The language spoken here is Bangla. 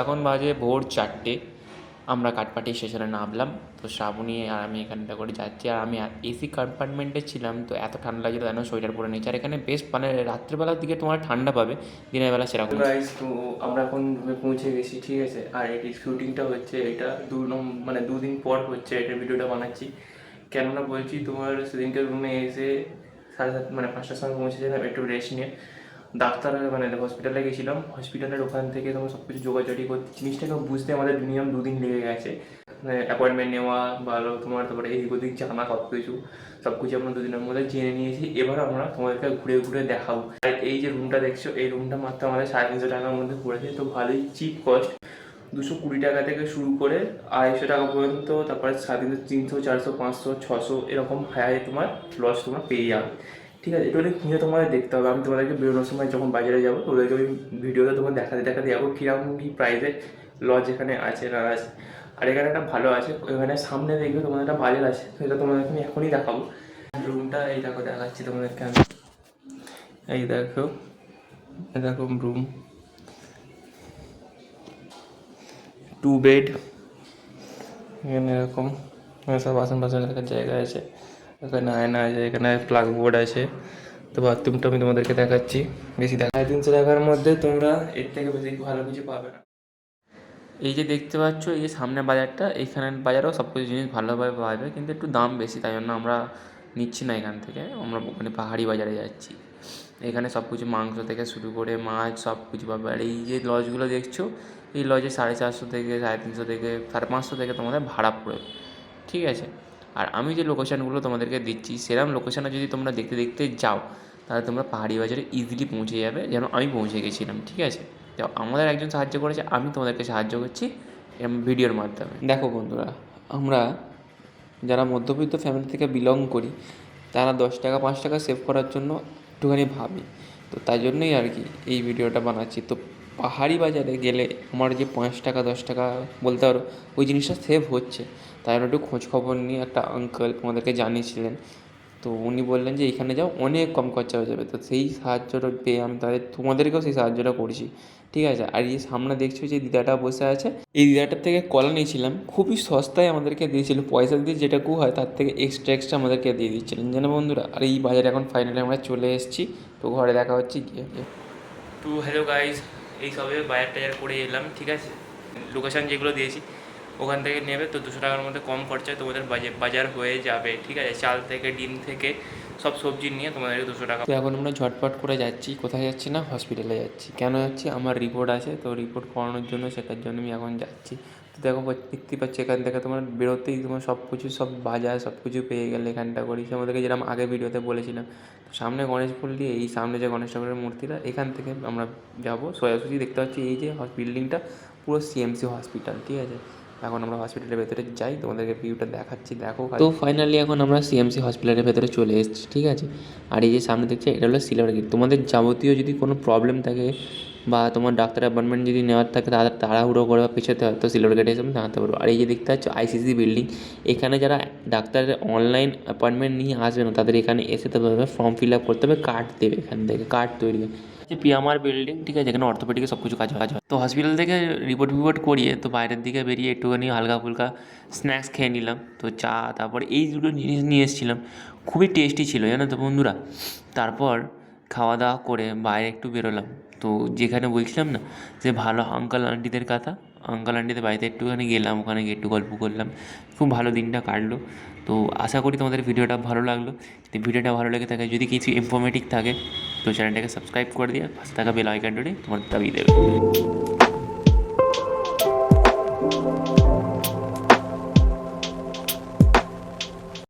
এখন বাজে ভোর 4টে। আমরা কাঠপাটি স্টেশনে নামলাম। তো শ্রাবণী আর আমি এখানটা করে যাচ্ছি, আর আমি এসি কম্পার্টমেন্টে ছিলাম, তো এত ঠান্ডা লাগছিল যেন সোয়েটার পরে নিয়েছি। আর এখানে বেশ মানে রাত্রেবেলার দিকে তোমার ঠান্ডা পাবে, দিনের বেলা সেরকম। গাইস, তো আমরা এখন পৌঁছে গেছি, ঠিক আছে। আর এটি শুটিংটা হচ্ছে, এটা মানে 2 দিন পর হচ্ছে এটা ভিডিওটা বানাচ্ছি। কেননা বলছি, তোমার সেদিনকে রুমে এসে 7:30 মানে 5টার সময় পৌঁছেছিলাম একটু রেস্ট নিয়ে। ডাক্তার মানে হসপিটালে গেছিলাম, হসপিটালের ওখান থেকে তোমার সব কিছু যোগাযোগি করতে জিনিসটাকে বুঝতে আমাদের মিনিমাম 2 দিন লেগে গেছে। অ্যাপয়েন্টমেন্ট নেওয়া ভালো, তোমার তারপরে এদিক ওদিক জানা সব কিছু আমরা 2 দিনের মধ্যে জেনে নিয়েছি। এবার আমরা তোমাদেরকে ঘুরে ঘুরে দেখাবো। আর এই যে রুমটা দেখছো, এই রুমটা মাত্র আমাদের 350 টাকার মধ্যে পড়েছে, তো ভালোই চিপ কস্ট। 220 টাকা থেকে শুরু করে 250 টাকা পর্যন্ত, তারপরে 350, 300, 400, 500, 600 এরকম হাই তোমার লস তোমরা পেয়ে যাবে, ঠিক আছে। এটা কিনে তোমাদের দেখতে হবে। আমি তোমাদেরকে বেরোনোর সময় যখন বাজারে যাবো ওদেরকে আমি ভিডিওতে তোমার দেখাতে যাবো কীরকম কী প্রাইসে লজ এখানে আছে না আছে। আর এখানে একটা ভালো আছে, এখানে সামনে দেখবে তোমাদের একটা বাজার আছে, তো এটা তোমাদেরকে আমি এখনই দেখাবো। রুমটা এই দেখো, দেখাচ্ছি তোমাদেরকে আমি। এই দেখো, এরকম রুম, 2 বেড। এখানে এরকম সব বাসন রাখার জায়গা আছে, এখানে আয়না আছে, এখানে প্লাগ বোর্ড আছে। তো বাথরুমটা আমি তোমাদেরকে দেখাচ্ছি। বেশি 350 টাকার মধ্যে তোমরা এর থেকে বেশি ভালো কিছু পাবে না। এই যে দেখতে পাচ্ছ, এই যে সামনে বাজারটা, এইখানে বাজারেও সব কিছু জিনিস ভালোভাবে পাওয়া যায়, কিন্তু একটু দাম বেশি, তাই জন্য আমরা নিচ্ছি না এখান থেকে। আমরা ওখানে পাহাড়ি বাজারে যাচ্ছি। এখানে সব কিছু মাংস থেকে শুরু করে মাছ সব কিছু পাবে। আর এই যে লজগুলো দেখছো, এই লজে 450 থেকে 350 থেকে 550 থেকে তোমাদের ভাড়া পড়বে, ঠিক আছে। আর আমি যে লোকেশানগুলো তোমাদেরকে দিচ্ছি, সেরকম লোকেশানে যদি তোমরা দেখতে দেখতে যাও, তাহলে তোমরা পাহাড়ি বাজারে ইজিলি পৌঁছে যাবে, যেন আমি পৌঁছে গেছিলাম, ঠিক আছে। তো আমাদের একজন সাহায্য করেছে, আমি তোমাদেরকে সাহায্য করছি ভিডিওর মাধ্যমে। দেখো বন্ধুরা, আমরা যারা মধ্যবিত্ত ফ্যামিলি থেকে বিলং করি, তারা 10 টাকা 5 টাকা সেভ করার জন্য একটুখানি ভাবি। তো তাই জন্যই আর কি এই ভিডিওটা বানাচ্ছি। তো পাহাড়ি বাজারে গেলে আমার যে 5 টাকা 10 টাকা বলতে পারো, ওই জিনিসটা সেভ হচ্ছে। তাই জন্য একটু খোঁজখবর নিয়ে একটা আঙ্কেল আমাদেরকে জানিয়েছিলেন, তো উনি বললেন যে এইখানে যাও, অনেক কম খরচা হয়ে যাবে। তো সেই সাহায্যটা পেয়ে আমি তোমাদেরকেও সেই সাহায্যটা করছি, ঠিক আছে। আর এই সামনে দেখছো যে দিদাটা বসে আছে, এই দিদাটার থেকে কলা নিয়েছিলাম, খুবই সস্তায় আমাদেরকে দিয়েছিল। পয়সা দিয়ে যেটাকু হয় তার থেকে এক্সট্রা আমাদেরকে দিয়ে দিচ্ছিলেন, জানো বন্ধুরা। আর এই বাজারে এখন ফাইনালি আমরা চলে এসেছি, তো ঘরে দেখা হচ্ছে গিয়ে। তো হ্যালো গাইজ, এই সবে বাজার টাজার করে এলাম, ঠিক আছে। লোকেশান যেগুলো দিয়েছি ওখান থেকে নেবে, তো 200 টাকার মধ্যে কম খরচায় তোমাদের বাজার হয়ে যাবে, ঠিক আছে। চাল থেকে ডিম থেকে সব সবজি নিয়ে তোমাদের 200 টাকা। তো এখন আমরা ঝটপট করে যাচ্ছি। কোথায় যাচ্ছি না, হসপিটালে যাচ্ছি। কেন যাচ্ছি, আমার রিপোর্ট আছে, তো রিপোর্ট করানোর জন্য, সেটার জন্য আমি এখন যাচ্ছি। তো দেখো, দেখতে পাচ্ছি এখান থেকে তোমার বেরোতেই তোমার সব কিছু, সব বাজার সব কিছু পেয়ে গেলে এখানটা করি। আমাদেরকে যেরকম আগে ভিডিওতে বলেছিলাম, তো সামনে গণেশ পল্লী, এই সামনে যে গণেশ ঠাকুরের মূর্তিটা, এখান থেকে আমরা যাবো সোজাসুজি। দেখতে পাচ্ছি এই যে বিল্ডিংটা, পুরো সিএমসি হসপিটাল, ঠিক আছে। এখন আমরা হসপিটালের ভেতরে যাই, তোমাদেরকে ভিউটা দেখাচ্ছি, দেখো। তো ফাইনালি এখন আমরা সিএমসি হসপিটালের ভেতরে চলে এসেছি, ঠিক আছে। আর এই যে সামনে দেখছি, এটা হলো সিলভার গেট। তোমাদের যাবতীয় যদি কোনো প্রবলেম থাকে বা তোমার ডাক্তার অ্যাপয়েন্টমেন্ট যদি নেওয়ার থাকে, তাড়াহুড়ো করে বা পেছোতে হয়, তো সিলভার গেটে এসে জানাতে পারবো। আর এই যে দেখতে পাচ্ছ আইসিসি বিল্ডিং, এখানে যারা ডাক্তারের অনলাইন অ্যাপয়েন্টমেন্ট নিয়ে আসবে না, তাদের এখানে এসে তবে ফর্ম ফিল আপ করতে হবে, কার্ড দেবে এখান থেকে, কার্ড তৈরি হয়। যে পিএমআর বিল্ডিং, ঠিক আছে, এখানে অর্থোপেডিকের সব কিছু কাজ হয়। তো হসপিটাল থেকে রিপোর্ট করিয়ে তো বাইরের দিকে বেরিয়ে একটুখানি হালকা ফুলকা স্ন্যাক্স খেয়ে নিলাম। তো চা, তারপর এই দুটো জিনিস নিয়ে এসেছিলাম, খুবই টেস্টি ছিল, জানো তো বন্ধুরা। তারপর খাওয়া দাওয়া করে বাইরে একটু বেরোলাম। তো যেখানে বলছিলাম না যে ভালো আঙ্কাল আন্টিদের কথা, আঙ্কাল আন্টিদের বাড়িতে একটুখানি গেলাম, ওখানে গিয়ে একটু গল্প করলাম, খুব ভালো দিনটা কাটলো। তো আশা করি তোমাদের ভিডিওটা ভালো লাগলো। যদি ভিডিওটা ভালো লেগে থাকে, যদি কিছু ইনফরমেটিভ থাকে, তো চ্যানেলটাকে সাবস্ক্রাইব করে দিয়ে পাশে থাকা বেল আইকনটি তোমার দাবিয়ে দেবে।